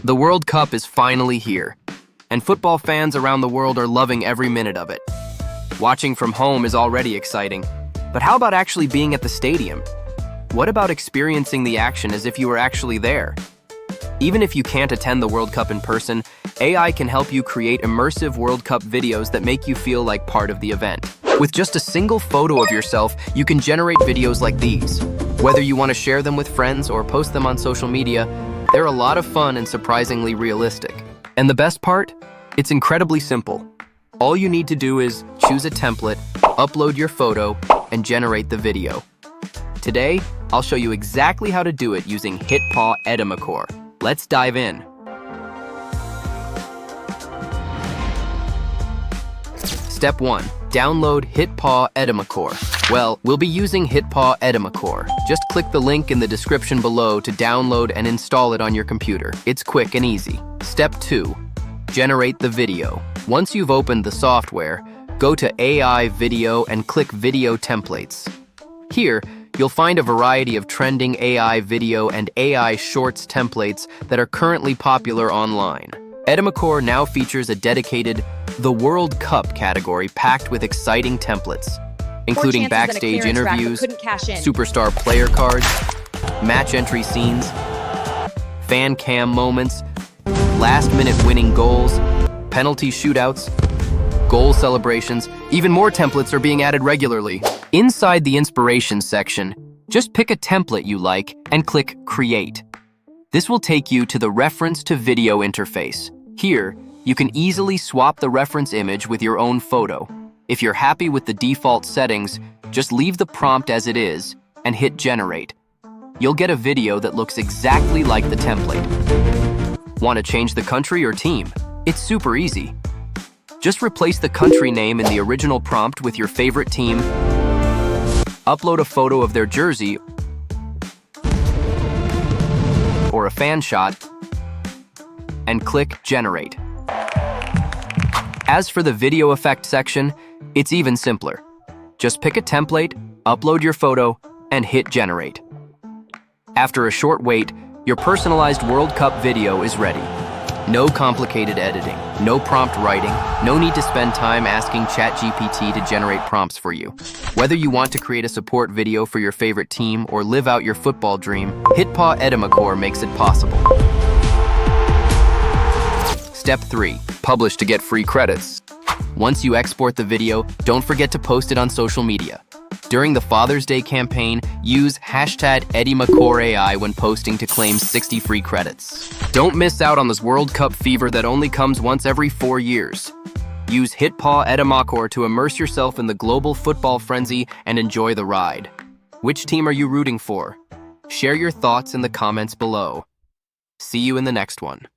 The World Cup is finally here, and football fans around the world are loving every minute of it. Watching from home is already exciting, but how about actually being at the stadium? What about experiencing the action as if you were actually there? Even if you can't attend the World Cup in person, AI can help you create immersive World Cup videos that make you feel like part of the event. With just a single photo of yourself, you can generate videos like these. Whether you want to share them with friends or post them on social media, they're a lot of fun and surprisingly realistic. And the best part? It's incredibly simple. All you need to do is choose a template, upload your photo, and generate the video. Today, I'll show you exactly how to do it using HitPaw Edimakor. Let's dive in. Step 1. Download HitPaw Edimakor. Well, we'll be using HitPaw Edimakor. Just click the link in the description below to download and install it on your computer. It's quick and easy. Step 2. Generate the video. Once you've opened the software, go to AI Vdieo and click Video Templates. Here, you'll find a variety of trending AI video and AI Shorts templates that are currently popular online. Edimakor now features a dedicated The World Cup category packed with exciting templates, including backstage interviews, superstar player cards, match entry scenes, fan cam moments, last-minute winning goals, penalty shootouts, goal celebrations. Even more templates are being added regularly. Inside the inspiration section, just pick a template you like and click Create. This will take you to the Reference to Video interface. Here, you can easily swap the reference image with your own photo. If you're happy with the default settings, just leave the prompt as it is and hit Generate. You'll get a video that looks exactly like the template. Want to change the country or team? It's super easy. Just replace the country name in the original prompt with your favorite team, upload a photo of their jersey or a fan shot, and click Generate. As for the video effect section, it's even simpler. Just pick a template, upload your photo, and hit Generate. After a short wait, your personalized World Cup video is ready. No complicated editing, no prompt writing, no need to spend time asking ChatGPT to generate prompts for you. Whether you want to create a support video for your favorite team or live out your football dream, HitPaw Edimakor makes it possible. Step 3. Publish to get free credits. Once you export the video, don't forget to post it on social media. During the Father's Day campaign, use #Edimakor AI when posting to claim 60 free credits. Don't miss out on this World Cup fever that only comes once every 4 years. Use HitPaw Edimakor to immerse yourself in the global football frenzy and enjoy the ride. Which team are you rooting for? Share your thoughts in the comments below. See you in the next one.